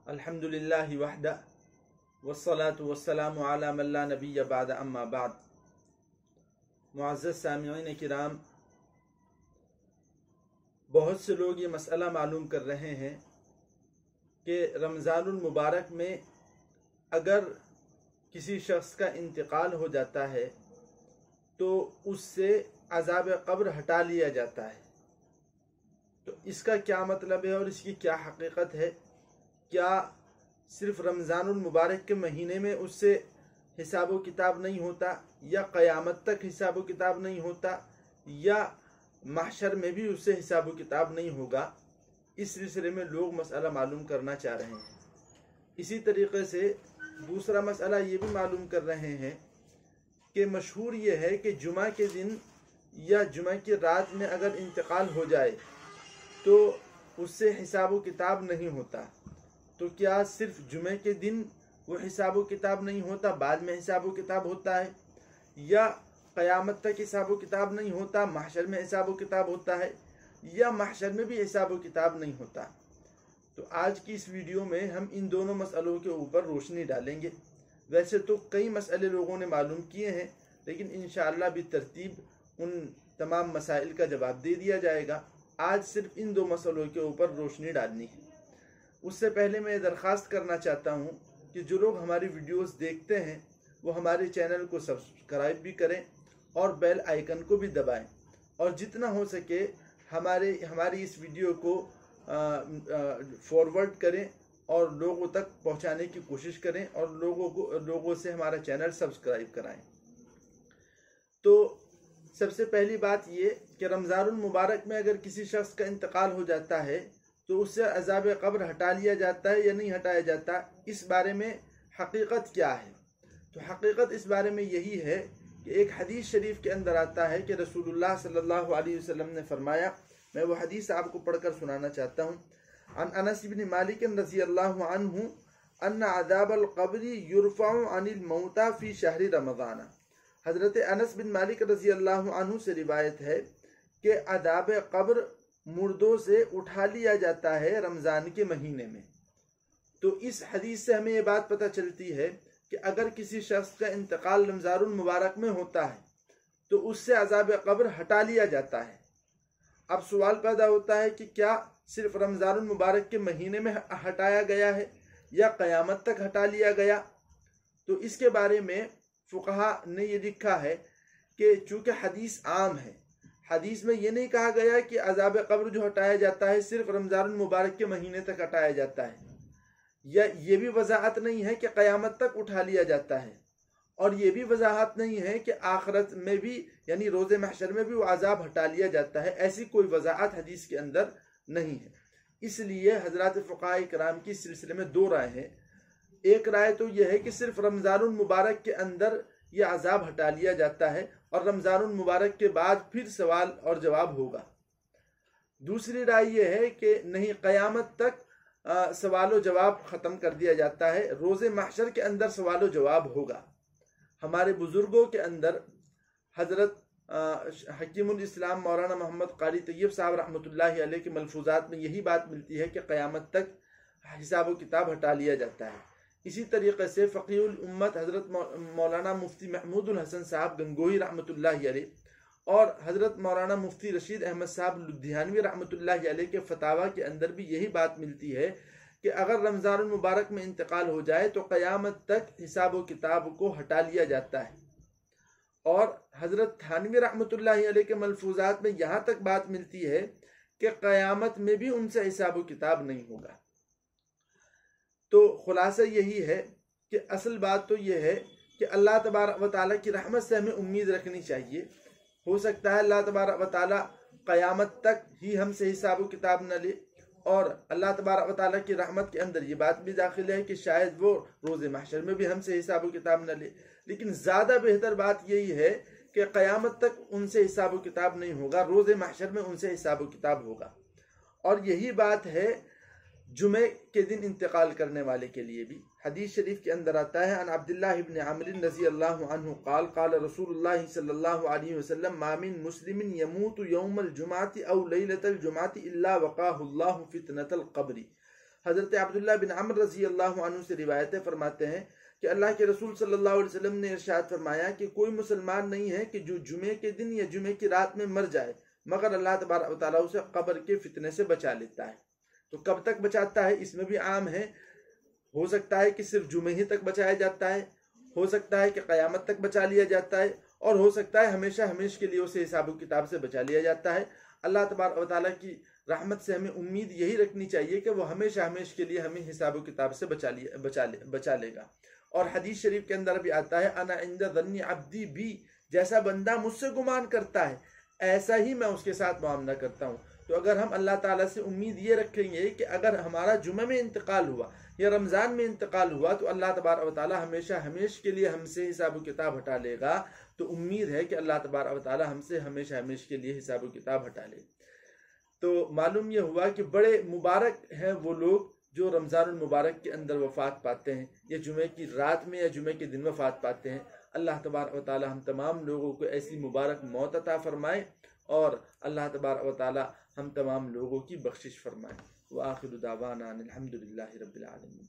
अल्हम्दुलिल्लाहि वहदा वस्सलातु वस्सलामु अला मन ला नबिय्य बाद अम्मा बाद। मुअज़्ज़ज़ सामिईन किराम, बहुत से लोग ये मसला मालूम कर रहे हैं कि रमज़ानुल मुबारक में अगर किसी शख्स का इंतकाल हो जाता है तो उससे अज़ाब क़ब्र हटा लिया जाता है। तो इसका क्या मतलब है और इसकी क्या हकीकत है? क्या सिर्फ रमज़ानुल मुबारक के महीने में उससे हिसाब व किताब नहीं होता, या क़यामत तक हिसाब व किताब नहीं होता, या महशर में भी उससे हिसाब व किताब नहीं होगा? इस सिलसिले में लोग मसला मालूम करना चाह रहे हैं। इसी तरीके से दूसरा मसला ये भी मालूम कर रहे हैं कि मशहूर ये है कि जुमा के दिन या जुमा की रात में अगर इंतकाल हो जाए तो उससे हिसाब व किताब नहीं होता। तो क्या सिर्फ जुमे के दिन वो हिसाब व किताब नहीं होता, बाद में हिसाब व किताब होता है? या क़यामत तक हिसाब व किताब नहीं होता, महशर में हिसाब व किताब होता है, या महशर में भी हिसाब व किताब नहीं होता? तो आज की इस वीडियो में हम इन दोनों मसलों के ऊपर रोशनी डालेंगे। वैसे तो कई मसले लोगों ने मालूम किए हैं, लेकिन इंशाअल्लाह भी तरतीब उन तमाम मसाइल का जवाब दे दिया जाएगा। आज सिर्फ इन दो मसलों के ऊपर रोशनी डालनी है। उससे पहले मैं दरख्वास्त करना चाहता हूँ कि जो लोग हमारी वीडियोस देखते हैं वो हमारे चैनल को सब्सक्राइब भी करें और बेल आइकन को भी दबाएं, और जितना हो सके हमारी इस वीडियो को फॉरवर्ड करें और लोगों तक पहुँचाने की कोशिश करें, और लोगों से हमारा चैनल सब्सक्राइब कराएं। तो सबसे पहली बात ये कि रमज़ानुल मुबारक में अगर किसी शख्स का इंतकाल हो जाता है तो उससे अज़ाब क़ब्र हटा लिया जाता है या नहीं हटाया जाता, इस बारे में हकीकत क्या है? तो हकीकत इस बारे में यही है कि एक हदीस शरीफ के अंदर आता है कि रसूलुल्लाह सल्लल्लाहु अलैहि वसल्लम ने फरमाया, मैं वो हदीस आपको पढ़कर सुनाना चाहता हूँ। अन अनस इब्न मालिक रज़ियल्लाहु अन्हु अन्ना अज़ाबल क़ब्रि युरफ़अउ अनिल मौता फ़ी शहरी रमज़ान। हज़रत अनस बिन मालिक रज़ियल्लाहु अन्हु से रिवायत है कि अज़ाब क़ब्र मुर्दों से उठा लिया जाता है रमज़ान के महीने में। तो इस हदीस से हमें ये बात पता चलती है कि अगर किसी शख्स का इंतकाल रमज़ानुल मुबारक में होता है तो उससे अज़ाब क़ब्र हटा लिया जाता है। अब सवाल पैदा होता है कि क्या सिर्फ रमज़ानुल मुबारक के महीने में हटाया गया है या क़यामत तक हटा लिया गया? तो इसके बारे में फुक़हा ने ये लिखा है कि चूँकि हदीस आम है, हदीस में ये नहीं कहा गया कि अज़ाब क़ब्र जो हटाया जाता है सिर्फ रमज़ानुल मुबारक के महीने तक हटाया जाता है, या ये भी वजाहत नहीं है कि क़यामत तक उठा लिया जाता है, और ये भी वजाहत नहीं है कि आखिरत में भी यानी रोज़े महशर में भी वो अज़ाब हटा लिया जाता है। ऐसी कोई वजाहत हदीस के अंदर नहीं है। इसलिए हज़रात फ़ुक़हा किराम की सिलसिले में दो राय हैं। एक राय तो यह है कि सिर्फ रमज़ानुल मुबारक के अंदर यह अज़ाब हटा लिया जाता है और रमज़ानुल मुबारक के बाद फिर सवाल और जवाब होगा। दूसरी राय यह है कि नहीं, क़यामत तक सवाल व जवाब ख़त्म कर दिया जाता है, रोज़े महशर के अंदर सवाल व जवाब होगा। हमारे बुज़ुर्गों के अंदर हज़रत हकीमुल इस्लाम मौलाना मोहम्मद क़ारी तैयब साहब रहमतुल्लाहि अलैह के मलफूज़ात में यही बात मिलती है कि क़यामत तक हिसाब व किताब हटा लिया जाता है। इसी तरीके से फ़क़ीहुल उम्मत हज़रत मौलाना मुफ्ती महमूदुल हसन साहब गंगोही रहमतुल्लाहि अलैह और हज़रत मौलाना मुफ्ती रशीद अहमद साहब लुधियानवी रहमतुल्लाहि अलैह के फतावा के अंदर भी यही बात मिलती है कि अगर रमज़ानुल मुबारक में इंतकाल हो जाए तो क़यामत तक हिसाब व किताब को हटा लिया जाता है। और हज़रत थानवी रहमतुल्लाहि अलैह के मलफूज़ात में यहाँ तक बात मिलती है कि क़यामत में भी उनसे हिसाब व किताब नहीं होगा। तो खुलासा यही है कि असल बात तो यह है कि अल्लाह तबारक व तआला की रहमत से हमें उम्मीद रखनी चाहिए। हो सकता है अल्लाह तबारक व तआला क़यामत तक ही हमसे हिसाब व किताब न ले, और अल्लाह तबारक व तआला की रहमत के अंदर ये बात भी दाखिल है कि शायद वो रोज़े महशर में भी हमसे हिसाब व किताब न ले। लेकिन ज़्यादा बेहतर बात यही है कि क़यामत तक उनसे हिसाब व किताब नहीं होगा, रोज़े महशर में उनसे हिसाब व किताब होगा। और यही बात है जुमे के दिन इंतकाल करने वाले के लिए भी। हदीस शरीफ के अंदर आता है, अन अब्दुल्लाह इब्न अम्र रज़ियल्लाहु अन्हु क़ाल क़ाल रसूलुल्लाह सल्लल्लाहु अलैहि वसल्लम मा मिन मुस्लिमिन यमूतु यौमल जुमाति औ लैलतल जुमाति इल्ला वक़ाहुल्लाहु फितनतल क़ब्रि। حضرت عبداللہ بن عمر رضی اللہ عنہ سے روایتیں فرماتے ہیں کہ اللہ کے رسول صلی اللہ علیہ وسلم نے ارشاد فرمایا کہ کوئی مسلمان نہیں ہے کہ جو جمعے کے دن یا جمعے کی رات میں مر جائے مگر اللہ تبارک و تعالیٰ اسے قبر کے فتنے سے بچا لیتا ہے۔ تو کب تک بچاتا ہے اس میں بھی عام ہے، ہو سکتا ہے کہ صرف جمعے ہی تک بچایا جاتا ہے، ہو سکتا ہے کہ قیامت تک بچا لیا جاتا ہے، اور ہو سکتا ہے ہمیشہ ہمیش کے لیے اسے حساب و کتاب سے بچا لیا جاتا ہے۔ اللہ تبارک و تعالیٰ کی رحمت سے ہمیں امید یہی رکھنی چاہیے کہ وہ ہمیشہ ہمیش کے لیے ہمیں حساب و کتاب سے بچا لے گا۔ اور حدیث شریف کے اندر بھی آتا ہے انا عند ظن عبدی بی، جیسا بندہ مجھ سے گمان کرتا ہے ایسا ہی میں اس کے ساتھ معاملہ کرتا ہوں۔ تو اگر ہم اللہ تعالیٰ سے امید یہ رکھیں گے کہ اگر ہمارا جمعہ میں انتقال ہوا یا رمضان میں انتقال ہوا تو اللہ تبارک و تعالیٰ ہمیشہ ہمیش کے لیے ہم سے حساب و کتاب ہٹا لے گا، تو امید ہے کہ اللہ تبارک و تعالیٰ ہم سے ہمیشہ ہمیش کے لیے حساب و کتاب ہٹا لے۔ تو معلوم یہ ہوا کہ بڑے مبارک ہیں وہ لوگ جو رمضان المبارک کے اندر وفات پاتے ہیں یا جمعے کی رات میں یا جمعے کے دن وفات پاتے ہیں۔ اللہ تبارک و تعالیٰ ہم تمام لوگوں کو ایسی مبارک موت عطا فرمائے، اور اللہ تبارک و تعالیٰ ہم تمام لوگوں کی بخشش فرمائے۔ وآخر دعوانا الحمدللہ رب العالمین۔